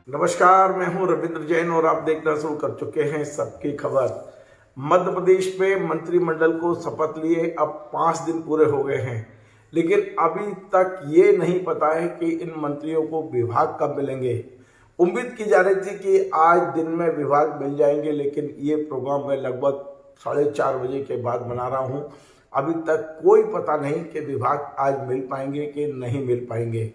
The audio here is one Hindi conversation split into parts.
नमस्कार, मैं हूं रविंद्र जैन और आप देखना शुरू कर चुके हैं सबकी खबर। मध्य प्रदेश में मंत्रिमंडल को शपथ लिए अब 5 दिन पूरे हो गए हैं, लेकिन अभी तक ये नहीं पता है कि इन मंत्रियों को विभाग कब मिलेंगे। उम्मीद की जा रही थी कि आज दिन में विभाग मिल जाएंगे, लेकिन ये प्रोग्राम मैं लगभग 4:30 बजे के बाद बना रहा हूँ। अभी तक कोई पता नहीं कि विभाग आज मिल पाएंगे कि नहीं मिल पाएंगे।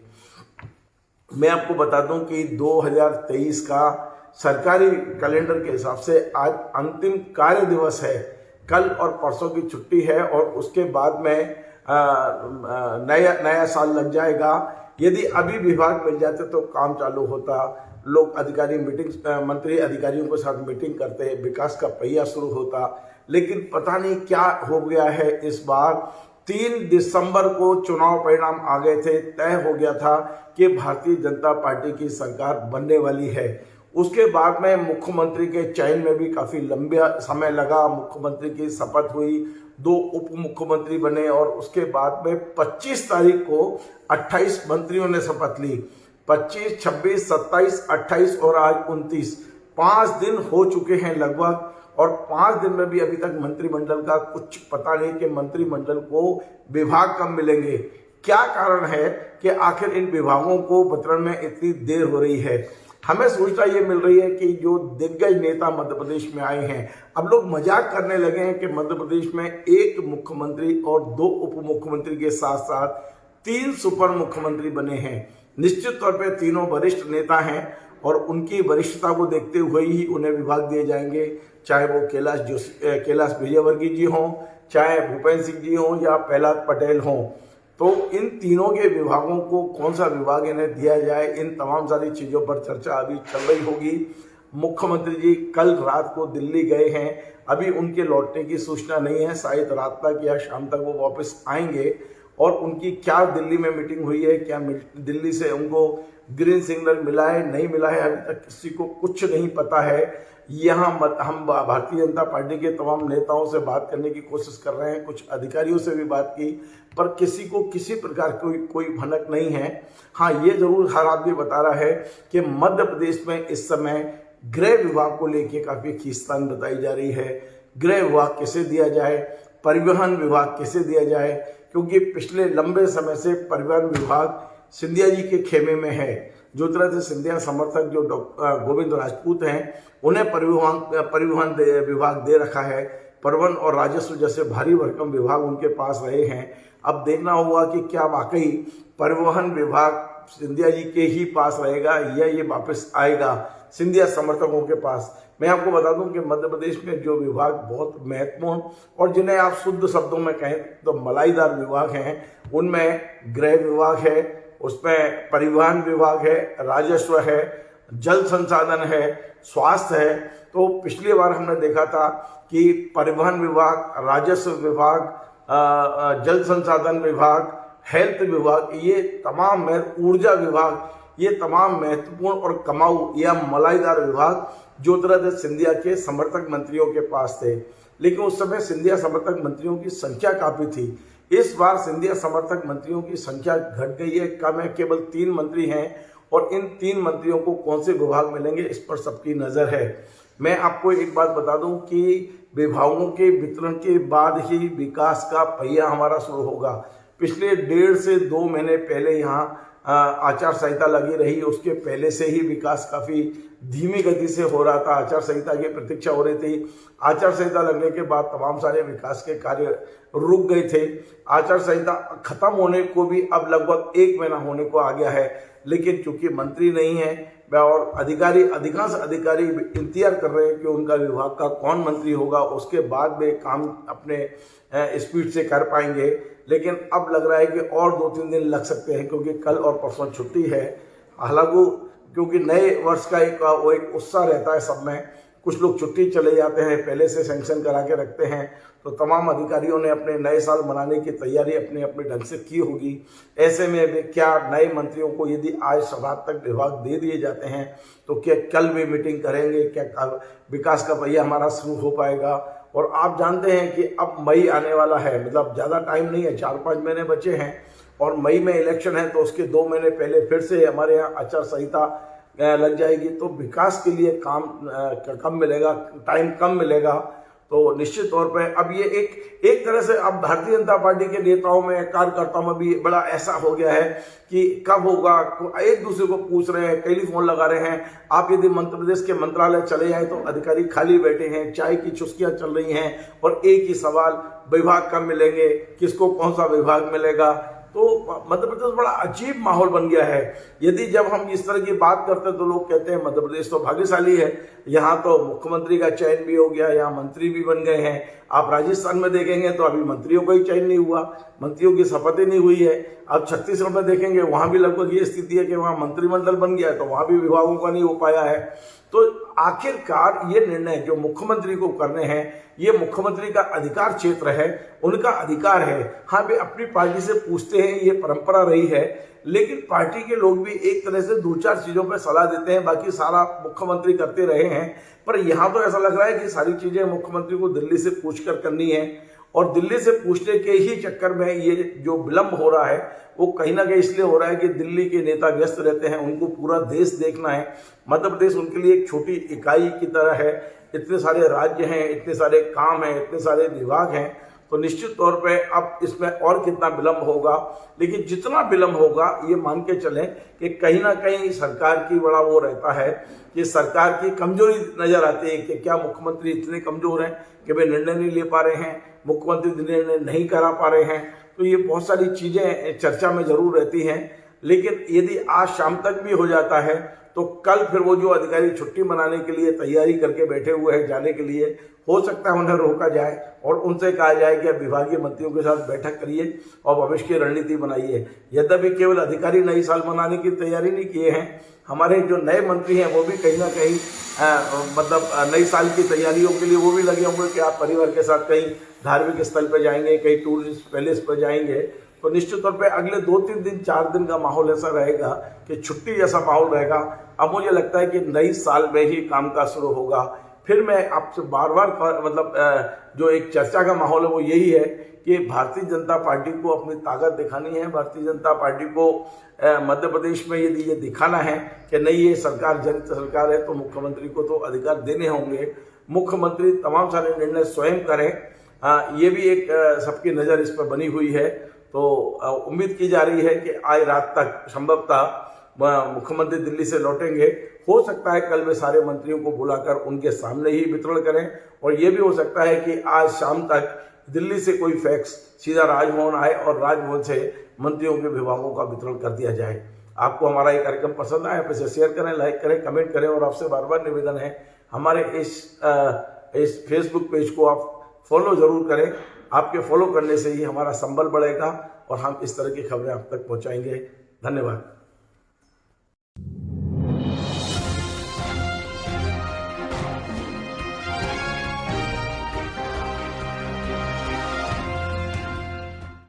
मैं आपको बता दूं कि 2023 का सरकारी कैलेंडर के हिसाब से आज अंतिम कार्य दिवस है। कल और परसों की छुट्टी है और उसके बाद में नया साल लग जाएगा। यदि अभी विभाग मिल जाते तो काम चालू होता, लोग अधिकारी मंत्री अधिकारियों के साथ मीटिंग करते, विकास का पहिया शुरू होता। लेकिन पता नहीं क्या हो गया है इस बार। 3 दिसंबर को चुनाव परिणाम आ गए थे, तय हो गया था कि भारतीय जनता पार्टी की सरकार बनने वाली है। उसके बाद में मुख्यमंत्री के चयन में भी काफी लंबा समय लगा। मुख्यमंत्री की शपथ हुई, 2 उप मुख्यमंत्री बने और उसके बाद में 25 तारीख को 28 मंत्रियों ने शपथ ली। 25, 26, 27, 28 और आज 29, 5 दिन हो चुके हैं लगभग। और 5 दिन में भी अभी तक मंत्रिमंडल का कुछ पता नहीं कि मंत्रिमंडल को विभाग कब मिलेंगे। क्या कारण है कि आखिर इन विभागों को वितरण में इतनी देर हो रही है। हमें सूचना ये मिल रही है कि जो दिग्गज नेता मध्य प्रदेश में आए हैं, अब लोग मजाक करने लगे हैं कि मध्य प्रदेश में 1 मुख्यमंत्री और 2 उप मुख्यमंत्री के साथ साथ 3 सुपर मुख्यमंत्री बने हैं। निश्चित तौर पर तीनों वरिष्ठ नेता हैं और उनकी वरिष्ठता को देखते हुए ही उन्हें विभाग दिए जाएंगे, चाहे वो कैलाश विजयवर्गीय जी हों, चाहे भूपेंद्र सिंह जी हों या प्रहलाद पटेल हों। तो इन तीनों के विभागों को कौन सा विभाग इन्हें दिया जाए, इन तमाम सारी चीज़ों पर चर्चा अभी चल रही होगी। मुख्यमंत्री जी कल रात को दिल्ली गए हैं, अभी उनके लौटने की सूचना नहीं है। शायद रात तक या शाम तक वो वापस आएंगे और उनकी क्या दिल्ली में मीटिंग हुई है, क्या दिल्ली से उनको ग्रीन सिग्नल मिला है नहीं मिला है, अभी तक किसी को कुछ नहीं पता है। यहाँ हम भारतीय जनता पार्टी के तमाम नेताओं से बात करने की कोशिश कर रहे हैं, कुछ अधिकारियों से भी बात की, पर किसी को किसी प्रकार की कोई भनक नहीं है। हाँ, ये जरूर हर आदमी बता रहा है कि मध्य प्रदेश में इस समय गृह विभाग को लेकर काफी खींचतान बताई जा रही है। गृह विभाग किसे दिया जाए, परिवहन विभाग किसे दिया जाए, क्योंकि पिछले लंबे समय से परिवहन विभाग सिंधिया जी के खेमे में है। जो तरह से सिंधिया समर्थक जो गोविंद राजपूत हैं, उन्हें परिवहन विभाग दे रखा है। परिवहन और राजस्व जैसे भारी भरकम विभाग उनके पास रहे हैं। अब देखना होगा कि क्या वाकई परिवहन विभाग सिंधिया जी के ही पास रहेगा या ये वापस आएगा सिंधिया समर्थकों के पास। मैं आपको बता दूं कि मध्य प्रदेश में जो विभाग बहुत महत्वपूर्ण और जिन्हें आप शुद्ध शब्दों में कहें तो मलाईदार विभाग हैं, उनमें गृह विभाग है, उसमें परिवहन विभाग है, राजस्व है, जल संसाधन है, स्वास्थ्य है। तो पिछली बार हमने देखा था कि परिवहन विभाग, राजस्व विभाग, जल संसाधन विभाग, हेल्थ विभाग, ये तमाम ऊर्जा विभाग, ये तमाम महत्वपूर्ण और कमाऊ या मलाईदार विभाग जो तरह से सिंधिया के समर्थक मंत्रियों के पास थे। लेकिन उस समय सिंधिया समर्थक मंत्रियों की संख्या काफी थी। इस बार सिंधिया समर्थक मंत्रियों की संख्या घट गई है, कम है, केवल 3 मंत्री हैं और इन 3 मंत्रियों को कौन से विभाग मिलेंगे इस पर सबकी नजर है। मैं आपको एक बात बता दूं कि विभागों के वितरण के बाद ही विकास का पहिया हमारा शुरू होगा। पिछले 1.5 से 2 महीने पहले यहाँ आचार संहिता लगी रही, उसके पहले से ही विकास काफी धीमी गति से हो रहा था। आचार संहिता की प्रतीक्षा हो रही थी। आचार संहिता लगने के बाद तमाम सारे विकास के कार्य रुक गए थे। आचार संहिता खत्म होने को भी अब लगभग 1 महीना होने को आ गया है, लेकिन चूंकि मंत्री नहीं है और अधिकांश अधिकारी इंतजार कर रहे हैं कि उनका विभाग का कौन मंत्री होगा, उसके बाद वे काम अपने स्पीड से कर पाएंगे। लेकिन अब लग रहा है कि और 2-3 दिन लग सकते हैं, क्योंकि कल और परसों छुट्टी है। हालांकि क्योंकि नए वर्ष का एक उत्साह रहता है सब में, कुछ लोग छुट्टी चले जाते हैं, पहले से सैंक्शन करा के रखते हैं, तो तमाम अधिकारियों ने अपने नए साल मनाने की तैयारी अपने अपने ढंग से की होगी। ऐसे में वे क्या नए मंत्रियों को यदि आज रात तक विभाग दे दिए जाते हैं तो क्या कल भी मीटिंग करेंगे, क्या विकास का पहिया हमारा शुरू हो पाएगा। और आप जानते हैं कि अब मई आने वाला है, मतलब ज़्यादा टाइम नहीं है, 4-5 महीने बचे हैं और मई में इलेक्शन है, तो उसके 2 महीने पहले फिर से हमारे यहाँ आचार संहिता लग जाएगी तो विकास के लिए काम कम मिलेगा, टाइम कम मिलेगा। तो निश्चित तौर पे अब ये एक तरह से अब भारतीय जनता पार्टी के नेताओं में, कार्यकर्ताओं में भी बड़ा ऐसा हो गया है कि कब होगा, एक दूसरे को पूछ रहे हैं, टेलीफोन लगा रहे हैं। आप यदि मध्य प्रदेश के मंत्रालय चले जाएं तो अधिकारी खाली बैठे हैं, चाय की चुस्कियां चल रही हैं और एक ही सवाल, विभाग कब मिलेंगे, किसको कौन सा विभाग मिलेगा। तो मध्य प्रदेश बड़ा अजीब माहौल बन गया है। यदि जब हम इस तरह की बात करते हैं तो लोग कहते हैं मध्य प्रदेश तो भाग्यशाली है, यहाँ तो मुख्यमंत्री का चयन भी हो गया, यहाँ मंत्री भी बन गए हैं। आप राजस्थान में देखेंगे तो अभी मंत्रियों का ही चयन नहीं हुआ, मंत्रियों की शपथ ही नहीं हुई है। अब छत्तीसगढ़ में देखेंगे वहां भी लगभग ये स्थिति है कि वहां मंत्रिमंडल बन गया है तो वहां भी विभागों का नहीं हो पाया है। तो आखिरकार ये निर्णय जो मुख्यमंत्री को करने हैं, ये मुख्यमंत्री का अधिकार क्षेत्र है, उनका अधिकार है। हाँ, वे अपनी पार्टी से पूछते हैं, ये परंपरा रही है, लेकिन पार्टी के लोग भी एक तरह से दो चार चीजों पर सलाह देते हैं, बाकी सारा मुख्यमंत्री करते रहे हैं। पर यहाँ तो ऐसा लग रहा है कि सारी चीजें मुख्यमंत्री को दिल्ली से पूछकर करनी है और दिल्ली से पूछने के ही चक्कर में ये जो विलंब हो रहा है वो कहीं ना कहीं इसलिए हो रहा है कि दिल्ली के नेता व्यस्त रहते हैं, उनको पूरा देश देखना है। मध्य प्रदेश उनके लिए एक छोटी इकाई की तरह है, इतने सारे राज्य हैं, इतने सारे काम हैं, इतने सारे विभाग हैं। तो निश्चित तौर पे अब इसमें और कितना विलंब होगा, लेकिन जितना विलंब होगा ये मान के चलें कि कहीं ना कहीं सरकार की बड़ा वो रहता है कि सरकार की कमजोरी नजर आती है कि क्या मुख्यमंत्री इतने कमजोर हैं कि वे निर्णय नहीं ले पा रहे हैं, मुख्यमंत्री निर्णय नहीं करा पा रहे हैं। तो ये बहुत सारी चीजें चर्चा में जरूर रहती हैं। लेकिन यदि आज शाम तक भी हो जाता है तो कल फिर वो जो अधिकारी छुट्टी मनाने के लिए तैयारी करके बैठे हुए हैं जाने के लिए, हो सकता है उन्हें रोका जाए और उनसे कहा जाए कि अब विभागीय मंत्रियों के साथ बैठक करिए और भविष्य की रणनीति बनाइए। यद्यपि केवल अधिकारी नई साल मनाने की तैयारी नहीं किए हैं, हमारे जो नए मंत्री हैं वो भी कहीं ना कहीं मतलब नई साल की तैयारियों के लिए वो भी लगे होंगे कि आप परिवार के साथ कहीं धार्मिक स्थल पर जाएंगे, कहीं टूरिस्ट पैलेस पर जाएंगे। तो निश्चित तौर पे अगले 2-3 दिन 4 दिन का माहौल ऐसा रहेगा कि छुट्टी जैसा माहौल रहेगा। अब मुझे लगता है कि नई साल में ही कामकाज शुरू होगा। फिर मैं आपसे बार बार मतलब जो एक चर्चा का माहौल है वो यही है कि भारतीय जनता पार्टी को अपनी ताकत दिखानी है। भारतीय जनता पार्टी को मध्य प्रदेश में यदि ये दिखाना है कि नहीं ये सरकार जनहित सरकार है तो मुख्यमंत्री को तो अधिकार देने होंगे। मुख्यमंत्री तमाम सारे निर्णय स्वयं करें, ये भी एक सबकी नज़र इस पर बनी हुई है। तो उम्मीद की जा रही है कि आज रात तक संभवतः मुख्यमंत्री दिल्ली से लौटेंगे। हो सकता है कल वे सारे मंत्रियों को बुलाकर उनके सामने ही वितरण करें और ये भी हो सकता है कि आज शाम तक दिल्ली से कोई फैक्स सीधा राजभवन आए और राजभवन से मंत्रियों के विभागों का वितरण कर दिया जाए। आपको हमारा ये कार्यक्रम पसंद आया तो इसे शेयर करें, लाइक करें, कमेंट करें और आपसे बार बार निवेदन है हमारे इस फेसबुक पेज को आप फॉलो जरूर करें। आपके फॉलो करने से ही हमारा संबल बढ़ेगा और हम इस तरह की खबरें आप तक पहुंचाएंगे। धन्यवाद।